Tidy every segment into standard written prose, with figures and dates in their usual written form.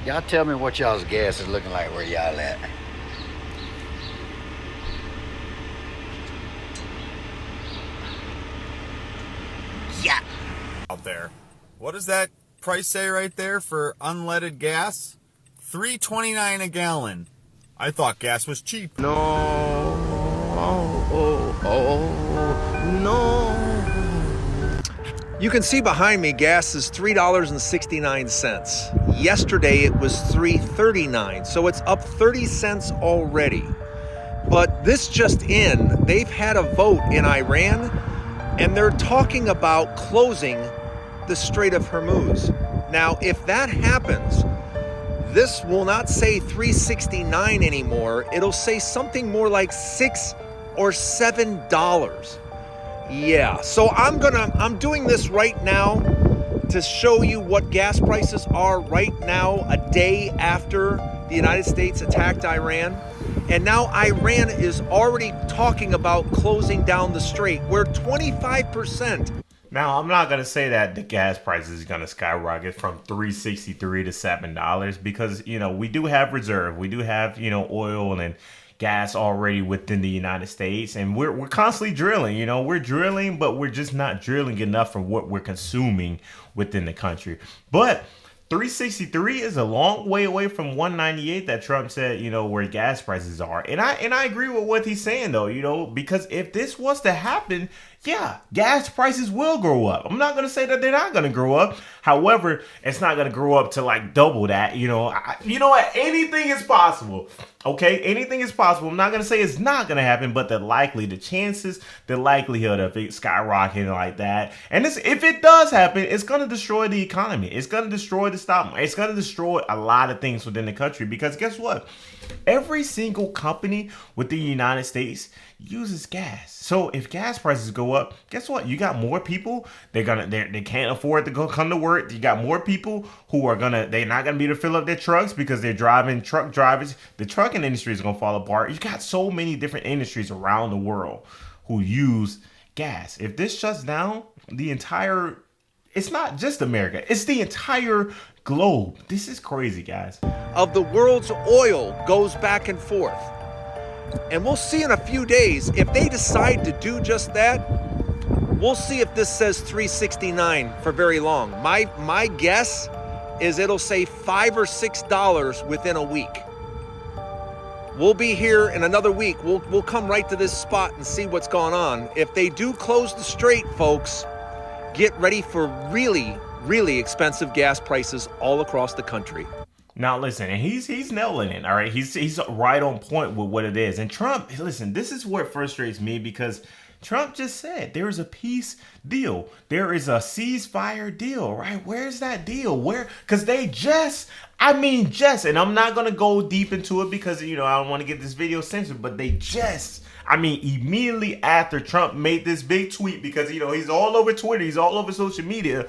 Y'all tell me what y'all's gas is looking like where y'all at. Yeah. Out there. What does that price say right there for unleaded gas? $3.29 a gallon. I thought gas was cheap. No. No. You can see behind me gas is $3.69. Yesterday it was $3.39, so it's up 30 cents already. But this just in, they've had a vote in Iran and they're talking about closing the Strait of Hormuz. Now, if that happens, this will not say $3.69 anymore. It'll say something more like $6 or $7. Yeah, so I'm doing this right now to show you what gas prices are right now, a day after the United States attacked Iran. And now Iran is already talking about closing down the strait. We're 25%. Now, I'm not going to say that the gas price is going to skyrocket from $3.63 to $7 because, we do have reserve. We do have, oil and gas already within the United States. And we're constantly drilling, we're drilling, but we're just not drilling enough for what we're consuming within the country. But 363 is a long way away from 198 that Trump said, where gas prices are. And I agree with what he's saying, though, because if this was to happen, yeah, gas prices will grow up. I'm not going to say that they're not going to grow up. However, it's not going to grow up to like double that. You know what? Anything is possible. Okay, anything is possible. I'm not going to say it's not going to happen, but the likelihood of it skyrocketing like that. And if it does happen, it's going to destroy the economy. It's going to destroy the stock market. It's going to destroy a lot of things within the country because guess what? Every single company within the United States uses gas. So if gas prices go up, guess what? You got more people. They can't afford to come to work. You got more people who they're not gonna be able to fill up their trucks because they're driving truck drivers. The trucking industry is gonna fall apart. You got so many different industries around the world who use gas. If this shuts down it's not just America, it's the entire globe. This is crazy, guys. Of the world's oil goes back and forth. And we'll see in a few days if they decide to do just that. We'll see if this says 369 for very long. My guess is it'll say $5 or $6 within a week. We'll be here in another week. We'll come right to this spot and see what's going on. If they do close the strait, folks, get ready for really, really expensive gas prices all across the country. Now listen, and he's nailing it, all right? He's right on point with what it is. And Trump, listen, this is what frustrates me because Trump just said there is a peace deal. There is a ceasefire deal, right? Where's that deal? Because they and I'm not going to go deep into it because, I don't want to get this video censored, but immediately after Trump made this big tweet because, he's all over Twitter, he's all over social media.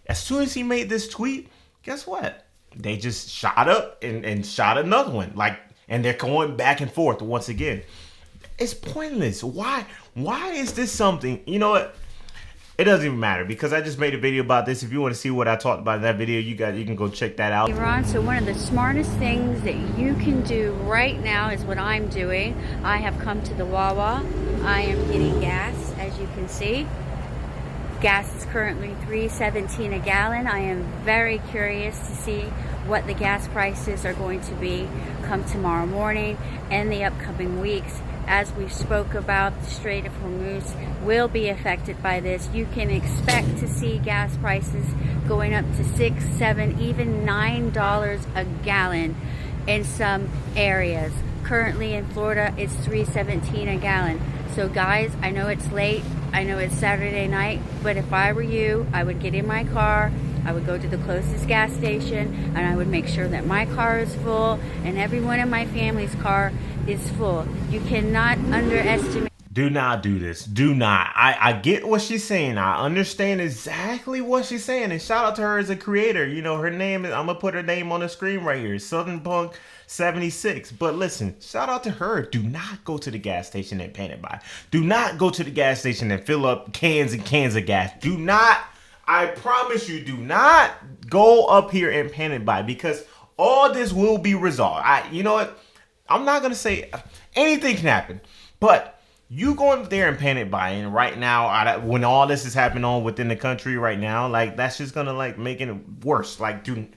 As soon as he made this tweet, guess what? They just shot up and shot another one. And they're going back and forth once again. It's pointless. Why is this something? You know what? It doesn't even matter because I just made a video about this. If you want to see what I talked about in that video, you can go check that out. Ron, so one of the smartest things that you can do right now is what I'm doing. I have come to the Wawa. I am getting gas, as you can see. Gas is currently $3.17 a gallon. I am very curious to see what the gas prices are going to be come tomorrow morning and the upcoming weeks. As we spoke about, the Strait of Hormuz will be affected by this. You can expect to see gas prices going up to $6, $7, even $9 a gallon in some areas. Currently in Florida, it's $3.17 a gallon. So guys, I know it's late, I know it's Saturday night, but if I were you, I would get in my car, I would go to the closest gas station, and I would make sure that my car is full and everyone in my family's car is full. You cannot underestimate. Do not do this. Do not. I get what she's saying. I understand exactly what she's saying. And shout out to her as a creator. Her name is, I'm going to put her name on the screen right here. Southern Punk 76. But listen, shout out to her. Do not go to the gas station and panic buy. Do not go to the gas station and fill up cans and cans of gas. Do not, I promise you, do not go up here and panic buy because all this will be resolved. You know what? I'm not gonna say anything can happen, but you going there and panic buying right now when all this is happening on within the country right now, like that's just gonna like make it worse. Like do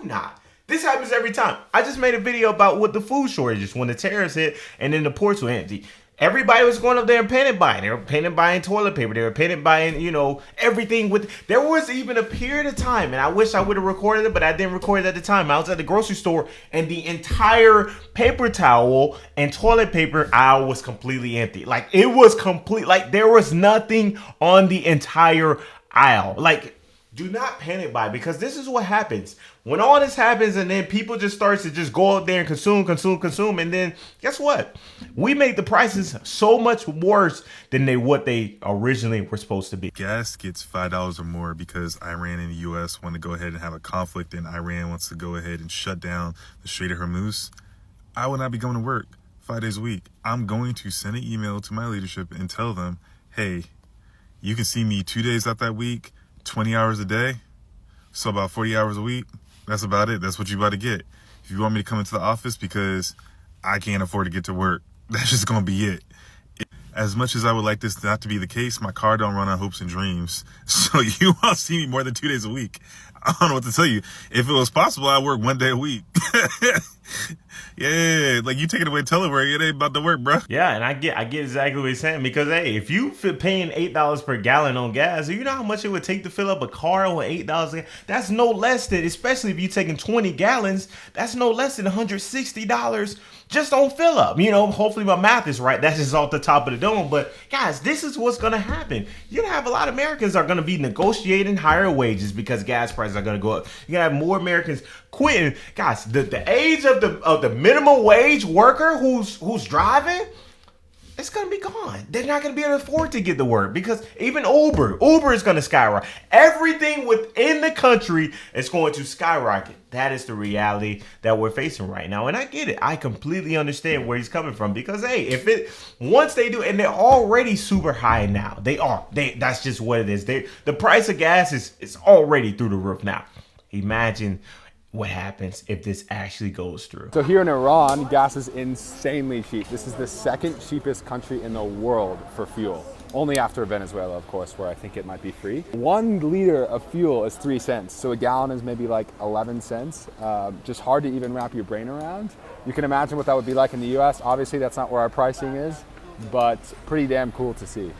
not. This happens every time. I just made a video about what the food shortages when the tariffs hit and then the ports were empty. Everybody was going up there and panic buying. They were panic buying toilet paper. They were panic buying, you know, everything. There was even a period of time, and I wish I would have recorded it, but I didn't record it at the time. I was at the grocery store, and the entire paper towel and toilet paper aisle was completely empty. Like, it was complete. Like, there was nothing on the entire aisle. Like, do not panic buy, because this is what happens. When all this happens and then people just start to just go out there and consume, and then guess what? We make the prices so much worse than what they originally were supposed to be. Gas gets $5 or more because Iran and the U.S. want to go ahead and have a conflict, and Iran wants to go ahead and shut down the Strait of Hormuz. I will not be going to work 5 days a week. I'm going to send an email to my leadership and tell them, hey, you can see me 2 days out that week, 20 hours a day, so about 40 hours a week. That's about it. That's what you about to get. If you want me to come into the office because I can't afford to get to work, that's just going to be it. As much as I would like this not to be the case, my car don't run on hopes and dreams. So you won't see me more than 2 days a week. I don't know what to tell you. If it was possible, I'd work 1 day a week. Yeah, like you taking away telework, it ain't about to work, bro. Yeah, and I get exactly what he's saying, because hey, if you paying $8 per gallon on gas, you know how much it would take to fill up a car on $8? That's no less than, especially if you're taking 20 gallons, that's no less than $160 just on fill up. You know, hopefully my math is right. That's just off the top of the dome. But guys, this is what's gonna happen. You're gonna have a lot of Americans are gonna be negotiating higher wages because gas prices are gonna go up. You're gonna have more Americans quitting. Guys, the age of the minimum wage worker who's driving, it's gonna be gone. They're not gonna be able to afford to get to work, because even Uber is gonna skyrocket. Everything within the country is going to skyrocket. That is the reality that we're facing right now, and I get it. I completely understand where he's coming from, because hey, once they do, and they're already super high now. That's just what it is. The price of gas is already through the roof now. Imagine what happens if this actually goes through. So here in Iran, gas is insanely cheap. This is the second cheapest country in the world for fuel. Only after Venezuela, of course, where I think it might be free. 1 liter of fuel is 3 cents. So a gallon is maybe like 11 cents. Just hard to even wrap your brain around. You can imagine what that would be like in the US. Obviously, that's not where our pricing is, but pretty damn cool to see.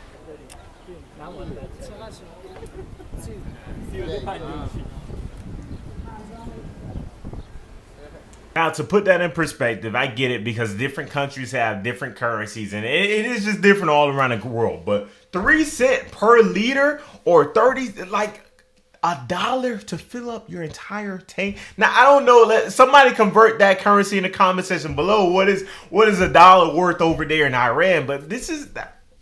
Now, to put that in perspective, I get it, because different countries have different currencies, and it is just different all around the world. But 3 cents per liter, or 30, like $1 to fill up your entire tank. Now, I don't know. Let somebody convert that currency in the comment section below. What is $1 worth over there in Iran? But this is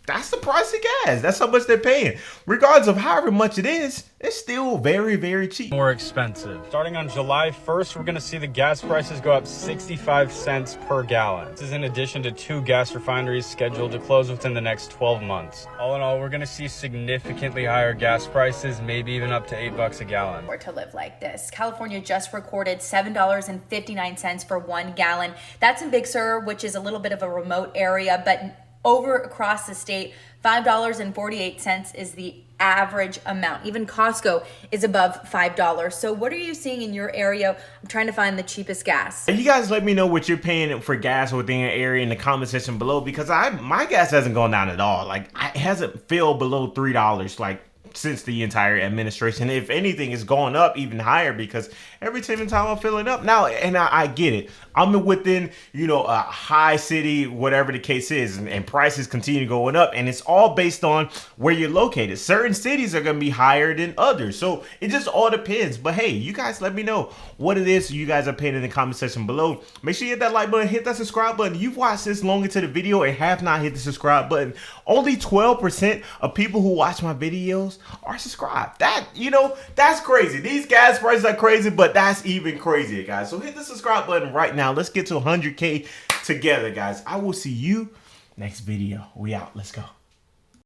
that's the price of gas. That's how much they're paying. Regardless of however much it is, it's still very, very cheap. More expensive. Starting on July 1st, we're going to see the gas prices go up 65 cents per gallon. This is in addition to 2 gas refineries scheduled to close within the next 12 months. All in all, we're going to see significantly higher gas prices, maybe even up to $8 a gallon. Or to live like this. California just recorded $7.59 for 1 gallon. That's in Big Sur, which is a little bit of a remote area, but over across the state, $5.48 is the average amount. Even Costco is above $5. So what are you seeing in your area? I'm trying to find the cheapest gas. And you guys let me know what you're paying for gas within your area in the comment section below, because my gas hasn't gone down at all. Like, it hasn't fell below $3 like since the entire administration. If anything, it's gone up even higher, because every time I'm filling up now, and I get it. I'm within, you know, a high city, whatever the case is, and prices continue going up, and it's all based on where you're located. Certain cities are going to be higher than others, so it just all depends. But hey, you guys let me know what it is you guys are paying in the comment section below. Make sure you hit that like button, hit that subscribe button. You've watched this long into the video and have not hit the subscribe button. Only 12% of people who watch my videos are subscribed. That, you know, that's crazy. These gas prices are crazy, but that's even crazier, guys. So hit the subscribe button right now. Let's get to 100K together, guys. I will see you next video. We out. Let's go.